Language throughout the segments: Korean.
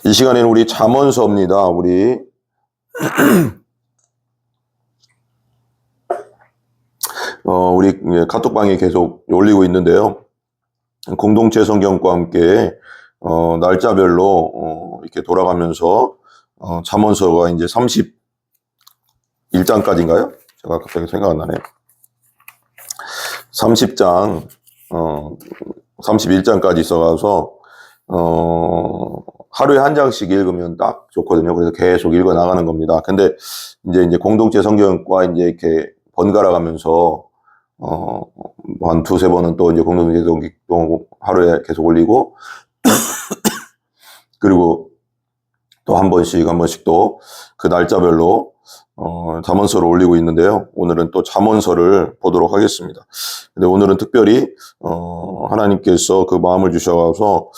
이 시간에는 우리 잠언서입니다. 우리 카톡방에 계속 올리고 있는데요. 공동체 성경과 함께 날짜별로 이렇게 돌아가면서 잠언서가 이제 31장까지인가요? 제가 갑자기 생각 안 나네요. 30장 31장까지 있어가서 하루에 한 장씩 읽으면 딱 좋거든요. 그래서 계속 읽어 나가는 겁니다. 근데 이제 공동체 성경과 이제 이렇게 번갈아 가면서 한 두세 번은 또 이제 공동체 성경 하루에 계속 올리고 그리고 또 한 번씩 또 그 날짜별로 잠언서를 올리고 있는데요. 오늘은 또 잠언서를 보도록 하겠습니다. 근데 오늘은 특별히 하나님께서 그 마음을 주셔서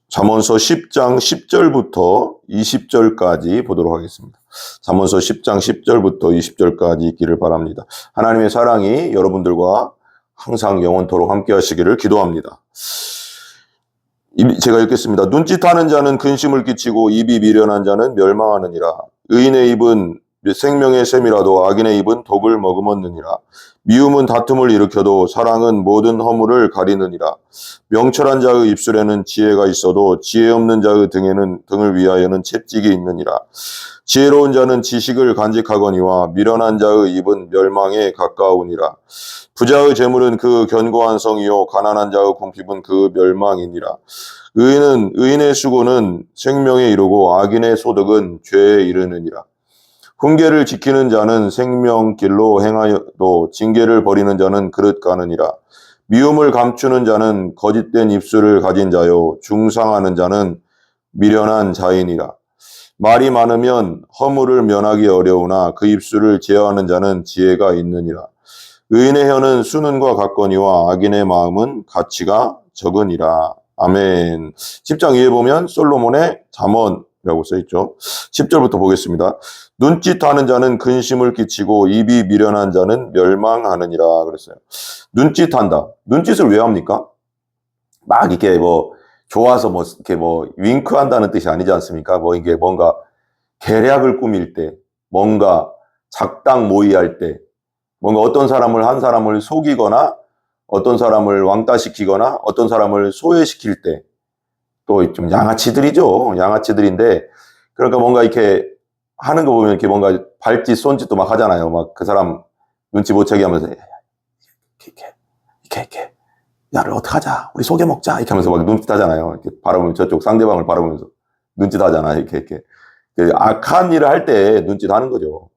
잠언서 10장 10절부터 20절까지 보도록 하겠습니다. 잠언서 10장 10절부터 20절까지 있기를 바랍니다. 하나님의 사랑이 여러분들과 항상 영원토록 함께 하시기를 기도합니다. 제가 읽겠습니다. 눈짓하는 자는 근심을 끼치고 입이 미련한 자는 멸망하느니라. 의인의 입은 생명의 샘이라도 악인의 입은 독을 머금었느니라. 미움은 다툼을 일으켜도 사랑은 모든 허물을 가리느니라. 명철한 자의 입술에는 지혜가 있어도 지혜 없는 자의 등을 위하여는 채찍이 있느니라. 지혜로운 자는 지식을 간직하거니와 미련한 자의 입은 멸망에 가까우니라. 부자의 재물은 그 견고한 성이요 가난한 자의 궁핍은 그 멸망이니라. 의인의 수고는 생명에 이르고 악인의 소득은 죄에 이르느니라. 훈계를 지키는 자는 생명길로 행하여도 징계를 버리는 자는 그릇 가느니라. 미움을 감추는 자는 거짓된 입술을 가진 자요 중상하는 자는 미련한 자이니라. 말이 많으면 허물을 면하기 어려우나 그 입술을 제어하는 자는 지혜가 있느니라. 의인의 혀는 수는과 같거니와 악인의 마음은 가치가 적으니라. 아멘. 10장 위에 보면 솔로몬의 잠언이라고 써있죠. 10절부터 보겠습니다. 눈짓하는 자는 근심을 끼치고 입이 미련한 자는 멸망하느니라 그랬어요. 눈짓한다. 눈짓을 왜 합니까? 막 이렇게 좋아서 이렇게 윙크한다는 뜻이 아니지 않습니까? 이게 뭔가 계략을 꾸밀 때, 뭔가 작당 모의할 때, 뭔가 한 사람을 속이거나, 어떤 사람을 왕따시키거나, 어떤 사람을 소외시킬 때, 또 좀 양아치들이죠. 양아치들인데, 그러니까 뭔가 이렇게 하는 거 보면 이렇게 뭔가 발짓, 손짓도 막 하잖아요. 막 그 사람 눈치 못 채게 하면서, 이렇게. 야를 어떡하자. 우리 속여 먹자. 이렇게 하면서 막 눈짓 하잖아요. 이렇게 바라보면 저쪽 상대방을 바라보면서 눈짓 하잖아. 이렇게. 악한 일을 할 때 눈짓 하는 거죠.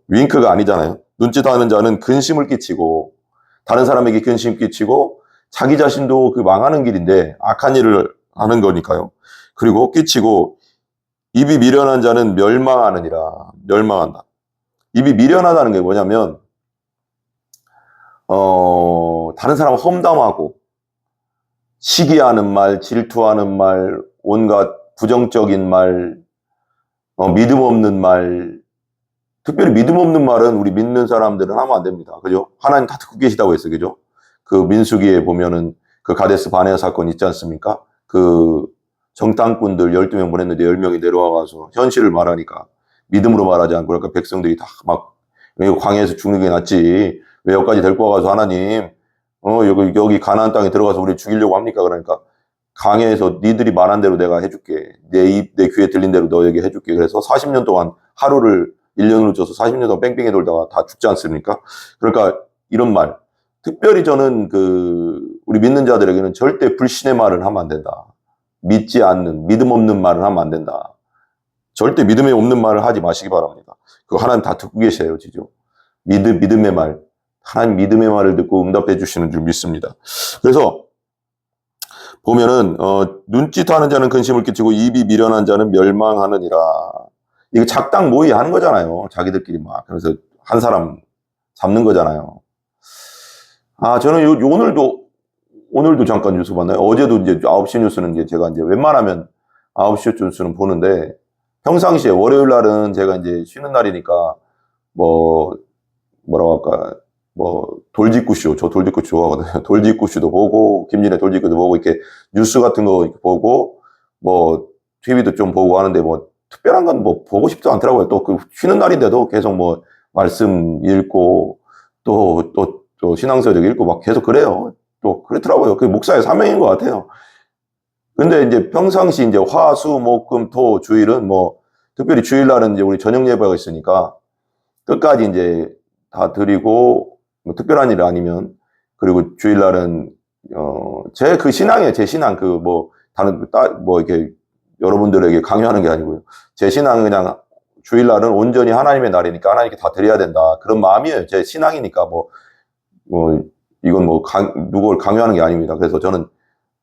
윙크가 아니잖아요. 눈짓 하는 자는 근심을 끼치고, 다른 사람에게 근심 끼치고, 자기 자신도 그 망하는 길인데, 악한 일을 하는 거니까요. 그리고 끼치고, 입이 미련한 자는 멸망하느니라. 멸망한다. 입이 미련하다는 게 뭐냐면, 다른 사람 험담하고, 시기하는 말, 질투하는 말, 온갖 부정적인 말, 믿음 없는 말, 특별히 믿음 없는 말은 우리 믿는 사람들은 하면 안 됩니다. 그죠? 하나님 다 듣고 계시다고 했어요. 그죠? 그 민수기에 보면은 그 가데스 바네아 사건 있지 않습니까? 그 정탐꾼들 12명 보냈는데 10명이 내려와가서 현실을 말하니까 믿음으로 말하지 않고 그러니까 백성들이 다 막 광야에서 죽는 게 낫지. 왜 여기까지 데리고 와가서 하나님 여기 가나안 땅에 들어가서 우리 죽이려고 합니까? 그러니까 강해에서 니들이 말한 대로 내가 해줄게. 내 귀에 들린 대로 너에게 해줄게. 그래서 40년 동안 하루를 1년으로 줘서 40년 동안 뺑뺑이 돌다가 다 죽지 않습니까? 그러니까 이런 말. 특별히 저는 우리 믿는 자들에게는 절대 불신의 말을 하면 안 된다. 믿지 않는, 믿음 없는 말을 하면 안 된다. 절대 믿음이 없는 말을 하지 마시기 바랍니다. 그거 하나님 다 듣고 계셔요, 지죠? 믿음의 말. 하나님 믿음의 말을 듣고 응답해 주시는 줄 믿습니다. 그래서 보면은 눈짓하는 자는 근심을 끼치고 입이 미련한 자는 멸망하느니라. 이거 작당 모의 하는 거잖아요. 자기들끼리 막 그래서 한 사람 잡는 거잖아요. 저는 오늘도 잠깐 뉴스 봤나요? 어제도 이제 9시 뉴스는 이제 제가 이제 웬만하면 9시 뉴스는 보는데 평상시에 월요일 날은 제가 이제 쉬는 날이니까 뭐라고 할까 돌직구쇼, 저 돌직구 좋아하거든요. 돌직구쇼도 보고, 김진애 돌직구도 보고, 이렇게 뉴스 같은 거 보고, 뭐 TV도 좀 보고 하는데 뭐 특별한 건 뭐 보고 싶지도 않더라고요. 또 그 쉬는 날인데도 계속 뭐 말씀 읽고 또 신앙서적 읽고 막 계속 그래요. 또 그렇더라고요. 그게 목사의 사명인 것 같아요. 근데 이제 평상시 이제 화, 수, 목, 금, 토, 주일은 뭐 특별히 주일날은 이제 우리 저녁 예배가 있으니까 끝까지 이제 다 드리고 뭐 특별한 일 아니면 그리고 주일날은 제 그 신앙이에요. 제 신앙 그 뭐 다른 뭐 이렇게 여러분들에게 강요하는 게 아니고요. 제 신앙은 그냥 주일날은 온전히 하나님의 날이니까 하나님께 다 드려야 된다. 그런 마음이에요. 제 신앙이니까 뭐 이건 뭐 누구를 강요하는 게 아닙니다. 그래서 저는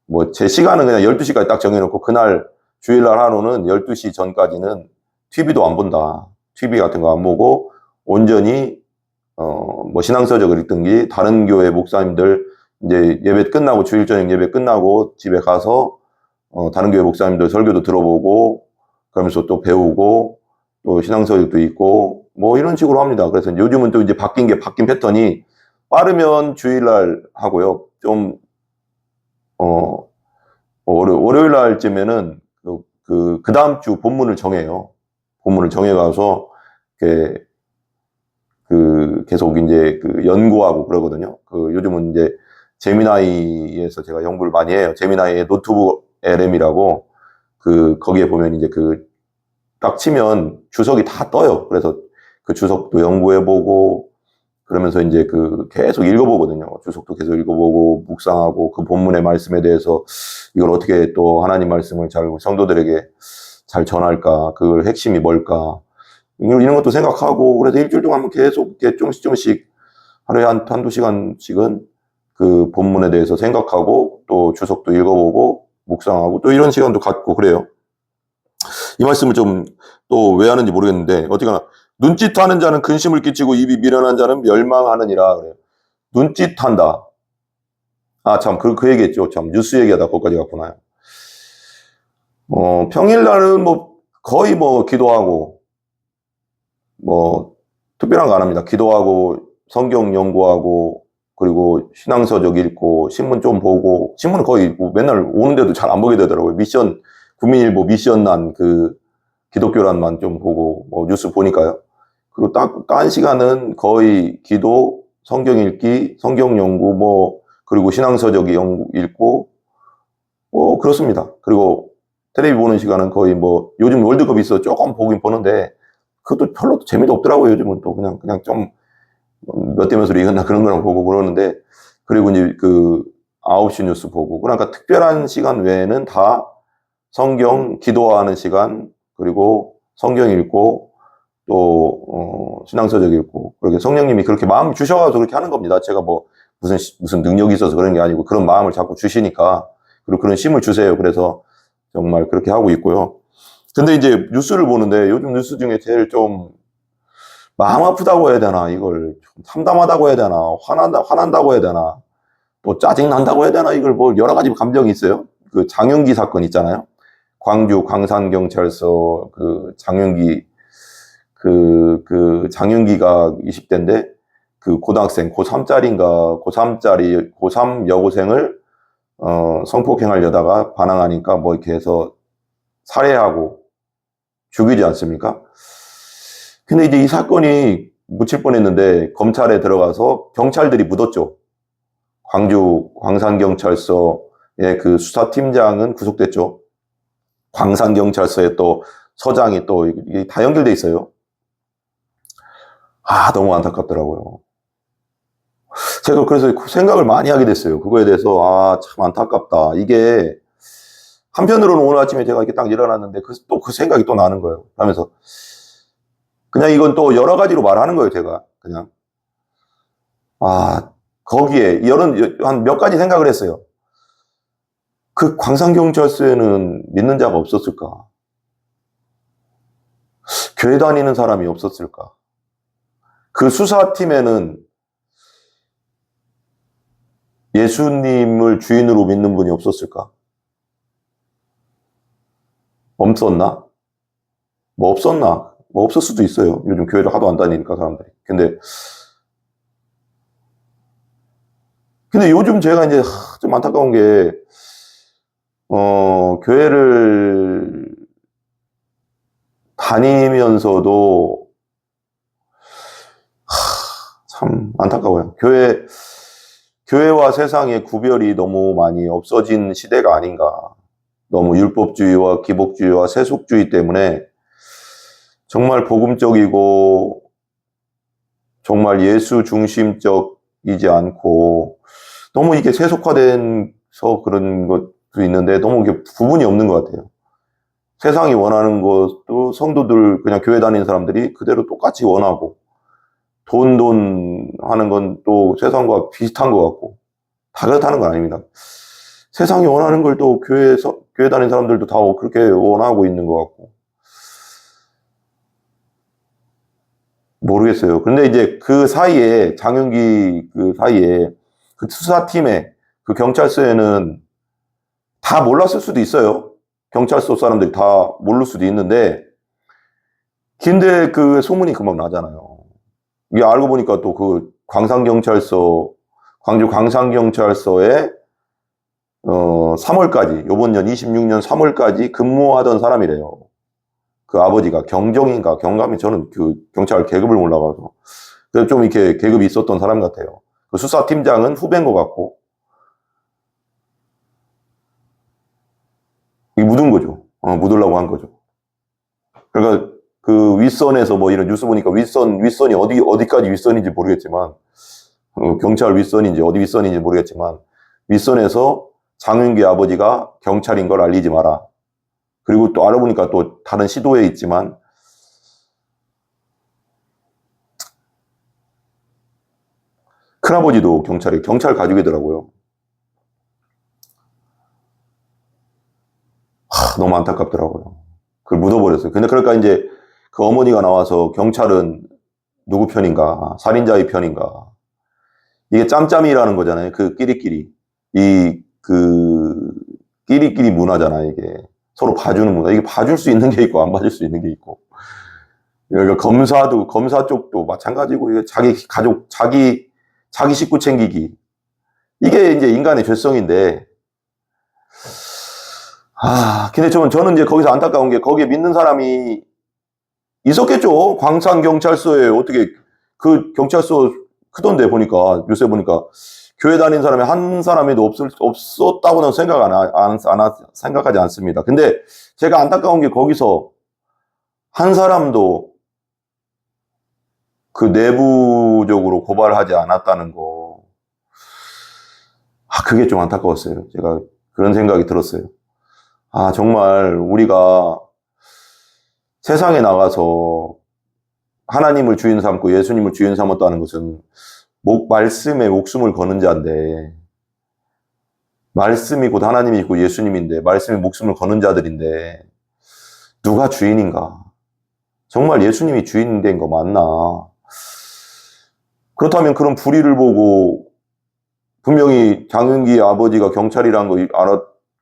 뭐 제 시간은 그냥 12시까지 딱 정해놓고 그날 주일날 하루는 12시 전까지는 TV도 안 본다. TV 같은 거 안 보고 온전히 뭐 신앙서적을 읽든지 다른 교회 목사님들 이제 예배 끝나고 주일 저녁 예배 끝나고 집에 가서 다른 교회 목사님들 설교도 들어보고 그러면서 또 배우고 또 신앙서적도 있고 뭐 이런 식으로 합니다. 그래서 요즘은 또 이제 바뀐 패턴이 빠르면 주일날 하고요. 좀 월요일 날쯤에는 그 다음 주 본문을 정해요. 본문을 정해가서 계속 이제 연구하고 그러거든요. 요즘은 이제 제미나이에서 제가 연구를 많이 해요. 제미나이의 노트북 LM이라고 거기에 보면 이제 딱 치면 주석이 다 떠요. 그래서 그 주석도 연구해보고 그러면서 이제 계속 읽어보거든요. 주석도 계속 읽어보고 묵상하고 그 본문의 말씀에 대해서 이걸 어떻게 또 하나님 말씀을 잘 성도들에게 잘 전할까? 그걸 핵심이 뭘까? 이런 것도 생각하고 그래서 일주일 동안 계속 이렇게 조금씩 하루에 한두 시간씩은 그 본문에 대해서 생각하고 또 주석도 읽어보고 묵상하고 또 이런 시간도 갖고 그래요. 이 말씀을 좀 또 왜 하는지 모르겠는데 어떻게나 눈짓하는 자는 근심을 끼치고 입이 미련한 자는 멸망하느니라 그래요. 눈짓한다. 아, 참, 그 얘기했죠. 참, 뉴스 얘기하다 거기까지 갔구나. 평일날은 뭐 거의 뭐 기도하고 뭐 특별한 거 안 합니다. 기도하고 성경 연구하고 그리고 신앙서적 읽고 신문 좀 보고 신문은 거의 뭐 맨날 오는데도 잘 안 보게 되더라고요. 국민일보 미션란 기독교란만 좀 보고 뭐 뉴스 보니까요. 그리고 딴 시간은 거의 기도, 성경 읽기, 성경 연구 뭐 그리고 신앙서적 읽고 뭐 그렇습니다. 그리고 텔레비 보는 시간은 거의 뭐 요즘 월드컵 있어 조금 보긴 보는데 그것도 별로 재미도 없더라고요. 요즘은 또 그냥 좀 몇 대 몇으로 이겼나 그런 거랑 보고 그러는데 그리고 이제 9시 뉴스 보고 그러니까 특별한 시간 외에는 다 성경 기도하는 시간 그리고 성경 읽고 또 신앙서적 읽고 그렇게 성령님이 그렇게 마음 주셔가지고 그렇게 하는 겁니다. 제가 뭐 무슨 능력이 있어서 그런 게 아니고 그런 마음을 자꾸 주시니까 그리고 그런 힘을 주세요. 그래서 정말 그렇게 하고 있고요. 근데 이제 뉴스를 보는데 요즘 뉴스 중에 제일 좀 마음 아프다고 해야 되나 이걸 좀 참담하다고 해야 되나 화난다고 해야 되나 또 짜증난다고 해야 되나 이걸 뭐 여러 가지 감정이 있어요. 그 장윤기 사건 있잖아요. 광주 광산경찰서 장윤기 장윤기가 20대인데 고등학생 고3짜리인가 고3 여고생을 성폭행하려다가 반항하니까 뭐 이렇게 해서 살해하고 죽이지 않습니까? 근데 이제 이 사건이 묻힐 뻔했는데 검찰에 들어가서 경찰들이 묻었죠. 광주 광산경찰서의 수사팀장은 구속됐죠. 광산경찰서에 또 서장이 또 이게 다 연결돼 있어요. 아, 너무 안타깝더라고요. 제가 그래서 생각을 많이 하게 됐어요. 그거에 대해서 아, 참 안타깝다. 이게 한편으로는 오늘 아침에 제가 이렇게 딱 일어났는데 또 그 생각이 또 나는 거예요. 하면서 그냥 이건 또 여러 가지로 말하는 거예요. 제가 그냥 거기에 한 몇 가지 생각을 했어요. 그 광산경찰서에는 믿는 자가 없었을까? 교회 다니는 사람이 없었을까? 그 수사팀에는 예수님을 주인으로 믿는 분이 없었을까? 없었나? 뭐 없었나? 뭐 없을 수도 있어요. 요즘 교회를 하도 안 다니니까 사람들이. 근데 요즘 제가 이제 좀 안타까운 게 교회를 다니면서도 참 안타까워요. 교회와 세상의 구별이 너무 많이 없어진 시대가 아닌가. 너무 율법주의와 기복주의와 세속주의 때문에 정말 복음적이고 정말 예수 중심적이지 않고 너무 이게 세속화돼서 그런 것도 있는데 너무 이게 구분이 없는 것 같아요. 세상이 원하는 것도 성도들 그냥 교회 다니는 사람들이 그대로 똑같이 원하고 돈 하는 건 또 세상과 비슷한 것 같고 다 그렇다는 건 아닙니다. 세상이 원하는 걸 또 교회 다니는 사람들도 다 그렇게 원하고 있는 것 같고 모르겠어요. 근데 이제 그 사이에 장윤기 그 사이에 그 수사팀에 그 경찰서에는 다 몰랐을 수도 있어요. 경찰서 사람들이 다 모를 수도 있는데 근데 그 소문이 금방 나잖아요. 이게 알고 보니까 또 그 광주 광산경찰서에 3월까지 요번 년 26년 3월까지 근무하던 사람이래요. 그 아버지가 경정인가 경감이 저는 그 경찰 계급을 몰라가지고 그래서 좀 이렇게 계급이 있었던 사람 같아요. 그 수사팀장은 후배인 것 같고 이게 묻은 거죠. 묻으려고 한 거죠. 그러니까 그 윗선에서 뭐 이런 뉴스 보니까 윗선이 어디까지 윗선인지 모르겠지만 경찰 윗선인지 어디 윗선인지 모르겠지만 윗선에서 장윤기 아버지가 경찰인 걸 알리지 마라. 그리고 또 알아보니까 또 다른 시도에 있지만 큰아버지도 경찰 가족이더라고요. 너무 안타깝더라고요. 그걸 묻어버렸어요. 근데 그러니까 이제 그 어머니가 나와서 경찰은 누구 편인가, 살인자의 편인가. 이게 짬짬이라는 거잖아요. 그 끼리끼리. 끼리끼리 문화잖아요. 이게. 서로 봐주는 문화. 이게 봐줄 수 있는 게 있고, 안 봐줄 수 있는 게 있고. 그러니까 검사 쪽도 마찬가지고, 이게 자기 가족, 자기 식구 챙기기. 이게 이제 인간의 죄성인데, 근데 저는 이제 거기서 안타까운 게 거기에 믿는 사람이 있었겠죠. 광산경찰서에 어떻게, 그 경찰서 크던데 보니까, 요새 보니까, 교회 다니는 사람이 한 사람에도 없었다고는 생각하지 않습니다. 근데 제가 안타까운 게 거기서 한 사람도 그 내부적으로 고발하지 않았다는 거. 그게 좀 안타까웠어요. 제가 그런 생각이 들었어요. 정말 우리가 세상에 나가서 하나님을 주인 삼고 예수님을 주인 삼았다는 것은 말씀에 목숨을 거는 자인데, 말씀이 곧 하나님이 곧 예수님인데, 말씀에 목숨을 거는 자들인데, 누가 주인인가? 정말 예수님이 주인된 거 맞나? 그렇다면 그런 불의를 보고, 분명히 장윤기 아버지가 경찰이라는 거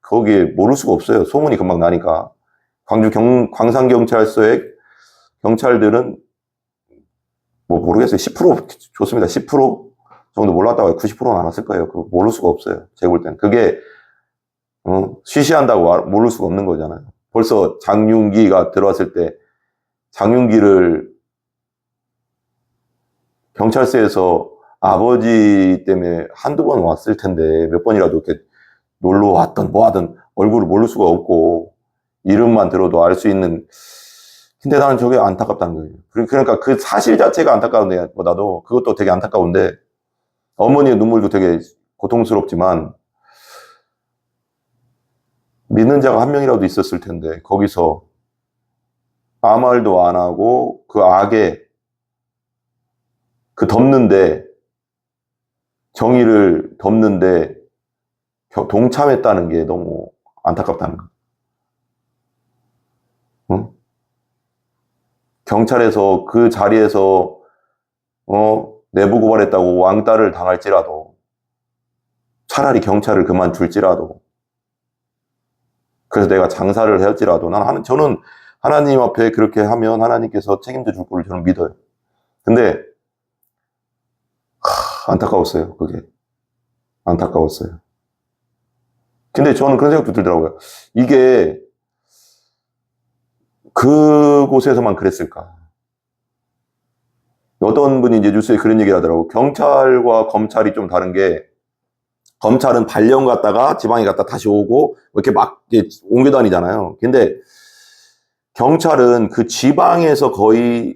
거기에 모를 수가 없어요. 소문이 금방 나니까. 광산경찰서의 경찰들은 모르겠어요. 10% 좋습니다. 10% 정도 몰랐다고 해요. 90%는 안 왔을 거예요. 그거 모를 수가 없어요. 제가 볼 때는. 그게, 쉬쉬한다고 모를 수가 없는 거잖아요. 벌써 장윤기가 들어왔을 때, 장윤기를 경찰서에서 아버지 때문에 한두 번 왔을 텐데, 몇 번이라도 이렇게 놀러 왔던, 뭐 하든 얼굴을 모를 수가 없고, 이름만 들어도 알 수 있는, 근데 나는 저게 안타깝다는 거예요. 그러니까 그 사실 자체가 안타까운데 보다도 그것도 되게 안타까운데 어머니의 눈물도 되게 고통스럽지만 믿는 자가 한 명이라도 있었을 텐데 거기서 아무 말도 안 하고 그 악에 덮는데 정의를 덮는데 동참했다는 게 너무 안타깝다는 거예요. 응? 경찰에서 그 자리에서 내부 고발했다고 왕따를 당할지라도 차라리 경찰을 그만둘지라도 그래서 내가 장사를 할지라도 저는 하나님 앞에 그렇게 하면 하나님께서 책임져 줄 거를 저는 믿어요. 근데 안타까웠어요. 그게 안타까웠어요. 근데 저는 그런 생각도 들더라고요. 이게 그곳에서만 그랬을까? 어떤 분이 이제 뉴스에 그런 얘기를 하더라고. 경찰과 검찰이 좀 다른 게, 검찰은 발령 갔다가 지방에 갔다 다시 오고 이렇게 막 이렇게 옮겨 다니잖아요. 근데 경찰은 그 지방에서 거의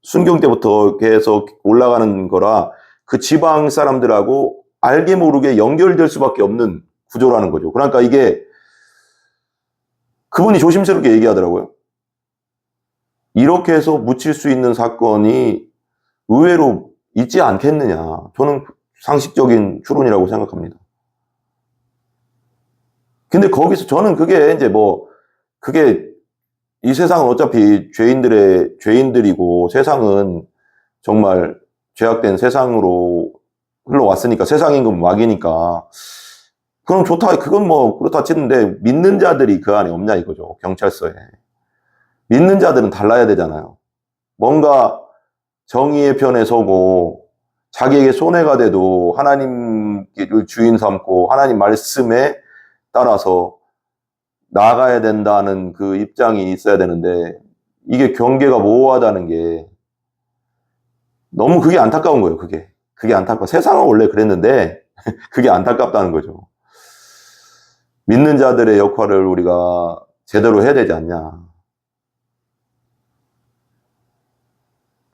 순경 때부터 계속 올라가는 거라 그 지방 사람들하고 알게 모르게 연결될 수밖에 없는 구조라는 거죠. 그러니까 이게 그분이 조심스럽게 얘기하더라고요. 이렇게 해서 묻힐 수 있는 사건이 의외로 있지 않겠느냐. 저는 상식적인 추론이라고 생각합니다. 근데 거기서 저는 그게 이제 뭐, 그게 이 세상은 어차피 죄인들이고 세상은 정말 죄악된 세상으로 흘러왔으니까 세상 임금 막이니까 그럼 좋다. 그건 뭐 그렇다 치는데 믿는 자들이 그 안에 없냐 이거죠. 경찰서에. 믿는 자들은 달라야 되잖아요. 뭔가 정의의 편에 서고 자기에게 손해가 돼도 하나님을 주인 삼고 하나님 말씀에 따라서 나아가야 된다는 그 입장이 있어야 되는데 이게 경계가 모호하다는 게 너무 그게 안타까운 거예요. 그게 안타까워. 세상은 원래 그랬는데 그게 안타깝다는 거죠. 믿는 자들의 역할을 우리가 제대로 해야 되지 않냐.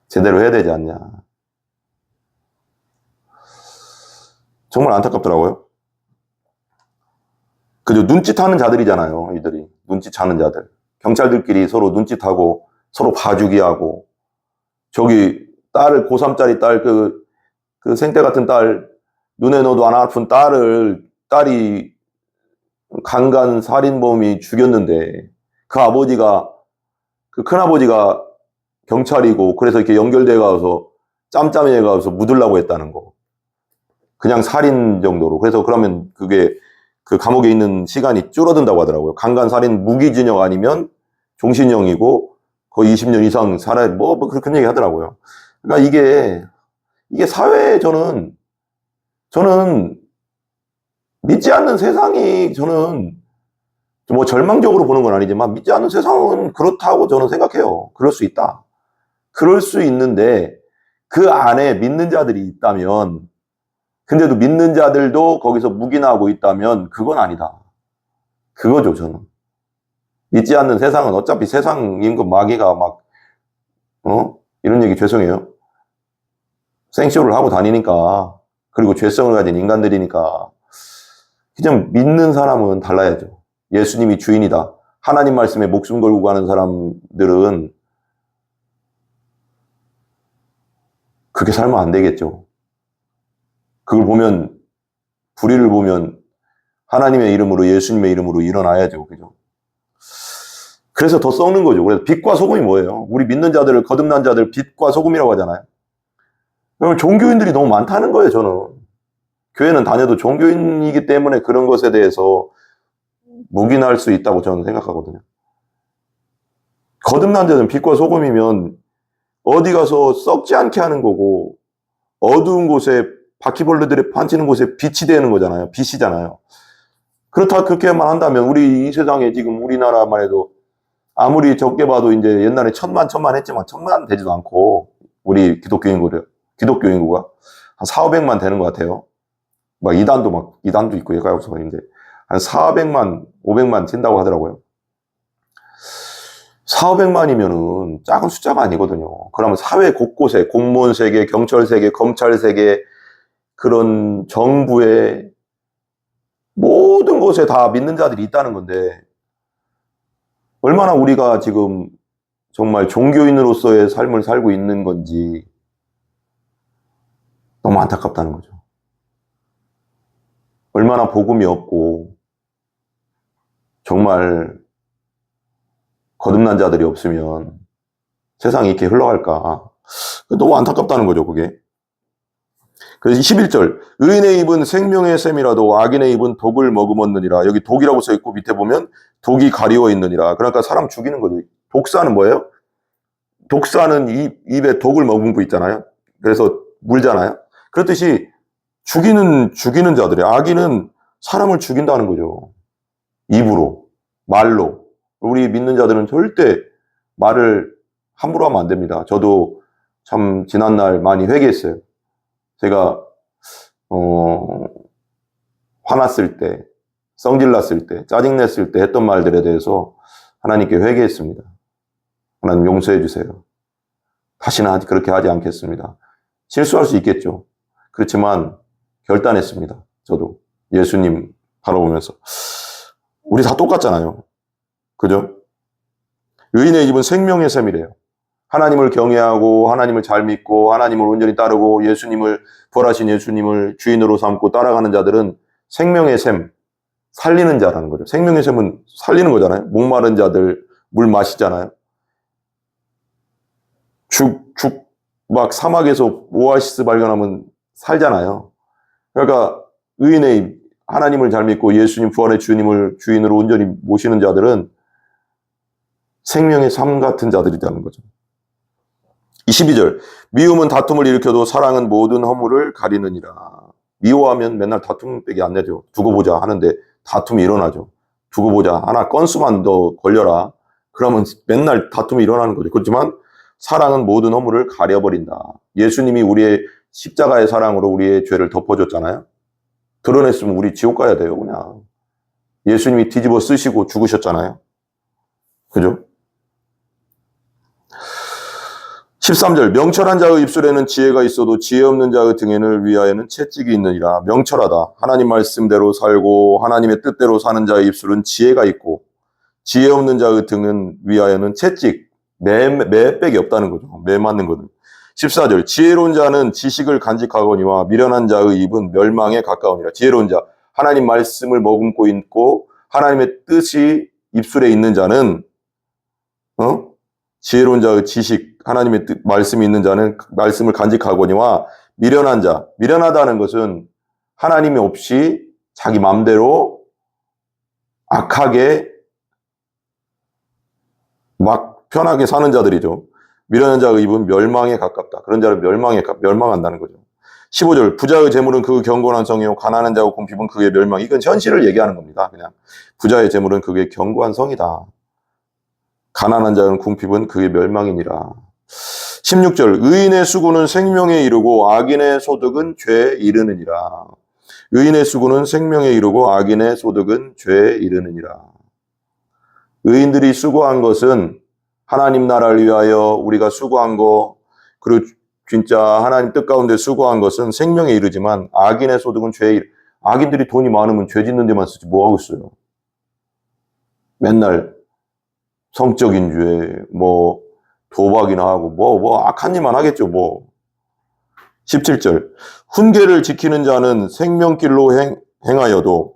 제대로 해야 되지 않냐. 정말 안타깝더라고요. 그죠? 눈짓하는 자들이잖아요. 이들이. 눈짓하는 자들. 경찰들끼리 서로 눈짓하고 서로 봐주기 하고 저기 딸을 고3짜리 딸 그 생떼 같은 딸 눈에 넣어도 안 아픈 딸이 강간 살인범이 죽였는데 그 아버지가 그 큰아버지가 경찰이고 그래서 이렇게 연결돼 가서 짬짬이해 가서 묻으려고 했다는 거. 그냥 살인 정도로. 그래서 그러면 그게 그 감옥에 있는 시간이 줄어든다고 하더라고요. 강간 살인 무기징역 아니면 종신형이고 거의 20년 이상 살아야 뭐 그런 얘기 하더라고요. 그러니까 이게 사회에 저는 믿지 않는 세상이 저는 뭐 절망적으로 보는 건 아니지만 믿지 않는 세상은 그렇다고 저는 생각해요. 그럴 수 있다. 그럴 수 있는데 그 안에 믿는 자들이 있다면 근데도 믿는 자들도 거기서 묵인하고 있다면 그건 아니다. 그거죠, 저는. 믿지 않는 세상은 어차피 세상 임금 마귀가 이런 얘기 죄송해요. 생쇼를 하고 다니니까 그리고 죄성을 가진 인간들이니까 그냥 믿는 사람은 달라야죠. 예수님이 주인이다. 하나님 말씀에 목숨 걸고 가는 사람들은 그렇게 살면 안 되겠죠. 그걸 보면 불의를 보면 하나님의 이름으로 예수님의 이름으로 일어나야죠. 그죠? 그래서 더 썩는 거죠. 그래서 빛과 소금이 뭐예요? 우리 믿는 자들을 거듭난 자들 빛과 소금이라고 하잖아요. 그러면 종교인들이 너무 많다는 거예요, 저는. 교회는 다녀도 종교인이기 때문에 그런 것에 대해서 묵인할 수 있다고 저는 생각하거든요. 거듭난 자는 빛과 소금이면 어디 가서 썩지 않게 하는 거고 어두운 곳에 바퀴벌레들이 판치는 곳에 빛이 되는 거잖아요. 빛이잖아요. 그렇게만 한다면 우리 이 세상에 지금 우리나라만 해도 아무리 적게 봐도 이제 옛날에 천만 했지만 천만 되지도 않고 우리 기독교 인구가 한 4,500만 되는 것 같아요. 이단도 있고 얘가서 이제 한 400만, 500만 된다고 하더라고요. 4,500만이면은 작은 숫자가 아니거든요. 그러면 사회 곳곳에 공무원 세계, 경찰 세계, 검찰 세계 그런 정부의 모든 곳에 다 믿는 자들이 있다는 건데 얼마나 우리가 지금 정말 종교인으로서의 삶을 살고 있는 건지 너무 안타깝다는 거죠. 얼마나 복음이 없고 정말 거듭난 자들이 없으면 세상이 이렇게 흘러갈까. 너무 안타깝다는 거죠, 그게. 그래서 11절 의인의 입은 생명의 샘이라도 악인의 입은 독을 머금었느니라. 여기 독이라고 써있고 밑에 보면 독이 가리워 있느니라. 그러니까 사람 죽이는 거죠. 독사는 뭐예요? 독사는 입에 독을 머금고 있잖아요. 그래서 물잖아요. 그렇듯이 죽이는 자들이 악인은 사람을 죽인다는 거죠. 입으로, 말로. 우리 믿는 자들은 절대 말을 함부로 하면 안 됩니다. 저도 참 지난날 많이 회개했어요. 제가 화났을 때, 성질났을 때, 짜증냈을 때 했던 말들에 대해서 하나님께 회개했습니다. 하나님 용서해 주세요. 다시는 그렇게 하지 않겠습니다. 실수할 수 있겠죠. 그렇지만 결단했습니다. 저도 예수님 바라보면서. 우리 다 똑같잖아요. 그죠? 의인의 집은 생명의 샘이래요. 하나님을 경외하고 하나님을 잘 믿고 하나님을 온전히 따르고 예수님을, 부활하신 예수님을 주인으로 삼고 따라가는 자들은 생명의 샘, 살리는 자라는 거죠. 생명의 샘은 살리는 거잖아요. 목마른 자들 물 마시잖아요. 막 사막에서 오아시스 발견하면 살잖아요. 그러니까 의인의 입, 하나님을 잘 믿고 예수님, 부활의 주님을 주인으로 온전히 모시는 자들은 생명의 삶 같은 자들이라는 거죠. 22절, 미움은 다툼을 일으켜도 사랑은 모든 허물을 가리느니라. 미워하면 맨날 다툼밖에 안 내죠. 두고 보자 하는데 다툼이 일어나죠. 두고 보자, 하나 건수만 더 걸려라. 그러면 맨날 다툼이 일어나는 거죠. 그렇지만 사랑은 모든 허물을 가려버린다. 예수님이 우리의 십자가의 사랑으로 우리의 죄를 덮어줬잖아요. 드러냈으면 우리 지옥 가야 돼요, 그냥. 예수님이 뒤집어 쓰시고 죽으셨잖아요. 그죠? 13절, 명철한 자의 입술에는 지혜가 있어도 지혜 없는 자의 등에는 위하여는 채찍이 있느니라. 명철하다. 하나님 말씀대로 살고 하나님의 뜻대로 사는 자의 입술은 지혜가 있고 지혜 없는 자의 등은 위하여는 채찍, 매백이 없다는 거죠. 매 맞는 거든. 14절, 지혜로운 자는 지식을 간직하거니와 미련한 자의 입은 멸망에 가까우니라. 지혜로운 자, 하나님 말씀을 머금고 있고 하나님의 뜻이 입술에 있는 자는 지혜로운 자의 지식, 하나님의 뜻, 말씀이 있는 자는 말씀을 간직하거니와 미련한 자, 미련하다는 것은 하나님이 없이 자기 마음대로 악하게 막 편하게 사는 자들이죠. 미련한 자의 입은 멸망에 가깝다. 그런 자는 멸망한다는 거죠. 15절, 부자의 재물은 그 경건한 성이요 가난한 자의 궁핍은 그의 멸망. 이건 현실을 얘기하는 겁니다. 그냥 부자의 재물은 그의 견고한 성이다. 가난한 자의 궁핍은 그의 멸망이니라. 16절, 의인의 수고는 생명에 이르고 악인의 소득은 죄에 이르느니라. 의인의 수고는 생명에 이르고 악인의 소득은 죄에 이르느니라. 의인들이 수고한 것은 하나님 나라를 위하여 우리가 수고한 거, 그리고 진짜 하나님 뜻 가운데 수고한 것은 생명에 이르지만 악인의 소득은 죄에 이르. 악인들이 돈이 많으면 죄 짓는 데만 쓰지 뭐 하고 있어요. 맨날 성적인 죄, 도박이나 하고 악한 일만 하겠죠. 17절, 훈계를 지키는 자는 생명길로 행하여도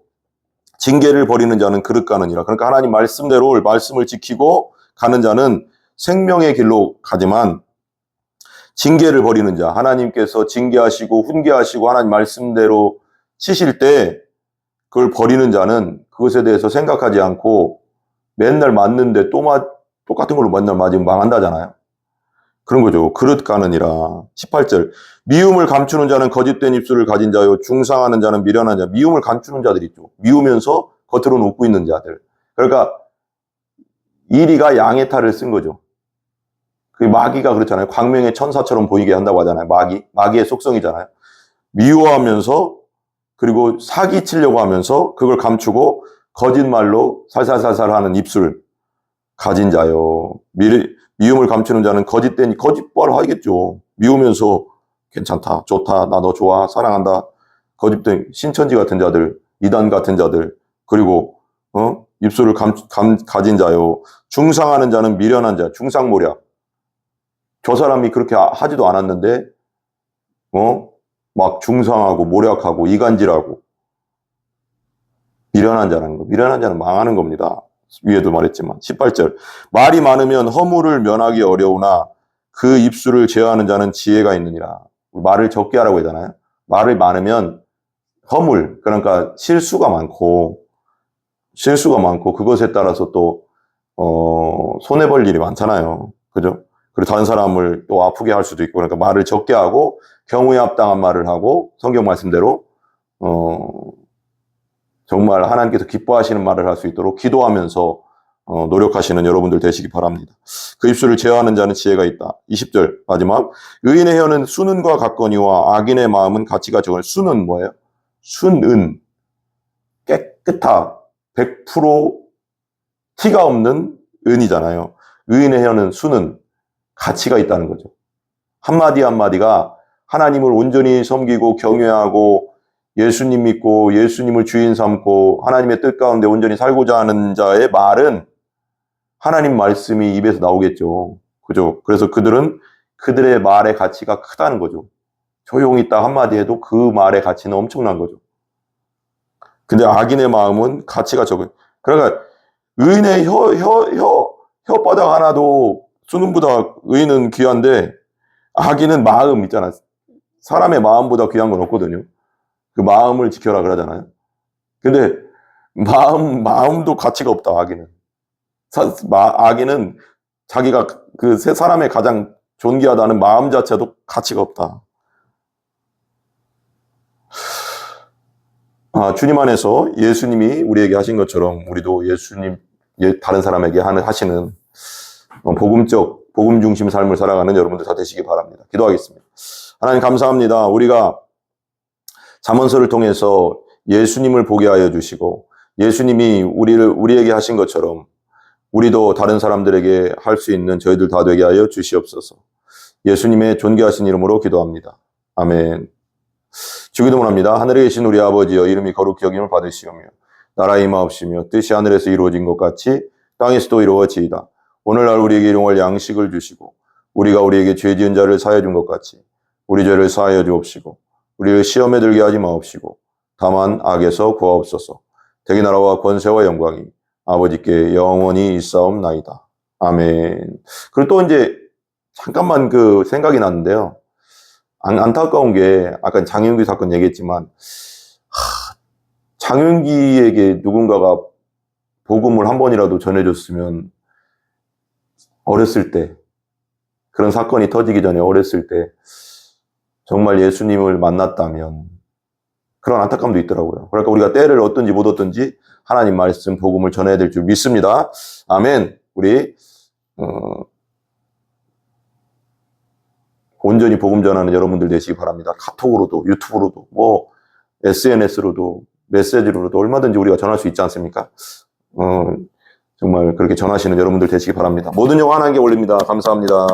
징계를 버리는 자는 그릇 가느니라. 그러니까 하나님 말씀대로 말씀을 지키고 가는 자는 생명의 길로 가지만 징계를 버리는 자, 하나님께서 징계하시고 훈계하시고 하나님 말씀대로 치실 때 그걸 버리는 자는 그것에 대해서 생각하지 않고 맨날 맞는데 똑같은 걸로 맨날 맞으면 망한다잖아요. 그런 거죠. 그릇 가느니라. 18절, 미움을 감추는 자는 거짓된 입술을 가진 자요 중상하는 자는 미련한 자. 미움을 감추는 자들이 있죠. 미우면서 겉으로는 웃고 있는 자들. 그러니까 이리가 양의 탈을 쓴 거죠. 그 마귀가 그렇잖아요. 광명의 천사처럼 보이게 한다고 하잖아요. 마귀의 속성이잖아요. 미워하면서 그리고 사기치려고 하면서 그걸 감추고 거짓말로 살살살살 하는 입술 가진 자요. 미움을 감추는 자는 거짓된 거짓말 하겠죠. 미우면서 괜찮다, 좋다, 나 너 좋아, 사랑한다. 거짓된 신천지 같은 자들, 이단 같은 자들, 그리고 입술을 가진 자요. 중상하는 자는 미련한 자, 중상모략. 저 사람이 그렇게 하지도 않았는데 막 중상하고 모략하고 이간질하고 미련한 자라는 거. 미련한 자는 망하는 겁니다. 위에도 말했지만 18절, 말이 많으면 허물을 면하기 어려우나 그 입술을 제어하는 자는 지혜가 있느니라. 말을 적게 하라고 하잖아요. 말이 많으면 허물, 그러니까 실수가 많고 그것에 따라서 또 손해볼 일이 많잖아요. 그죠? 그리고 다른 사람을 또 아프게 할 수도 있고, 그러니까 말을 적게 하고 경우에 합당한 말을 하고 성경 말씀대로 정말 하나님께서 기뻐하시는 말을 할 수 있도록 기도하면서 노력하시는 여러분들 되시기 바랍니다. 그 입술을 제어하는 자는 지혜가 있다. 20절 마지막. 의인의 혀는 순은과 같거니와 악인의 마음은 가치가 적은. 순은 뭐예요? 순은 깨끗하 100% 티가 없는 은이잖아요. 의인의 혀는 순은 가치가 있다는 거죠. 한마디 한마디가 하나님을 온전히 섬기고 경외하고 예수님 믿고 예수님을 주인 삼고 하나님의 뜻 가운데 온전히 살고자 하는 자의 말은 하나님 말씀이 입에서 나오겠죠. 그죠? 그래서 그들은 그들의 말의 가치가 크다는 거죠. 조용히 딱 한마디 해도 그 말의 가치는 엄청난 거죠. 근데 악인의 마음은 가치가 적은. 그러니까 의인의 혓바닥 하나도 수는보다 의인은 귀한데 악인은 마음 있잖아. 사람의 마음보다 귀한 건 없거든요. 그 마음을 지켜라 그러잖아요. 근데 마음도 가치가 없다, 악인은. 악인은 자기가 그 세 사람의 가장 존귀하다는 마음 자체도 가치가 없다. 주님 안에서 예수님이 우리에게 하신 것처럼 우리도 예수님, 다른 사람에게 하시는 복음 중심 삶을 살아가는 여러분들 다 되시기 바랍니다. 기도하겠습니다. 하나님 감사합니다. 우리가 잠언서를 통해서 예수님을 보게 하여 주시고 예수님이 우리에게 하신 것처럼 우리도 다른 사람들에게 할 수 있는 저희들 다 되게 하여 주시옵소서. 예수님의 존귀하신 이름으로 기도합니다. 아멘. 주기도문 합니다. 하늘에 계신 우리 아버지여 이름이 거룩히 여김을 받으시오며 나라의 임하옵시며 뜻이 하늘에서 이루어진 것 같이 땅에서도 이루어지이다. 오늘날 우리에게 일용할 양식을 주시고 우리가 우리에게 죄 지은 자를 사하여 준 것 같이 우리 죄를 사하여 주옵시고 우리를 시험에 들게 하지 마옵시고 다만 악에서 구하옵소서. 대개 나라와 권세와 영광이 아버지께 영원히 있사옵나이다. 아멘. 그리고 또 이제 잠깐만 그 생각이 났는데요. 안타까운 게 아까 장윤기 사건 얘기했지만 장윤기에게 누군가가 복음을 한 번이라도 전해줬으면 어렸을 때 그런 사건이 터지기 전에 어렸을 때 정말 예수님을 만났다면 그런 안타까움도 있더라고요. 그러니까 우리가 때를 얻든지 못 얻든지 하나님 말씀 복음을 전해야 될 줄 믿습니다. 아멘. 우리 온전히 복음 전하는 여러분들 되시기 바랍니다. 카톡으로도 유튜브로도 뭐 SNS로도 메시지로도 얼마든지 우리가 전할 수 있지 않습니까? 정말 그렇게 전하시는 여러분들 되시기 바랍니다. 모든 영광 하나님께 올립니다. 감사합니다.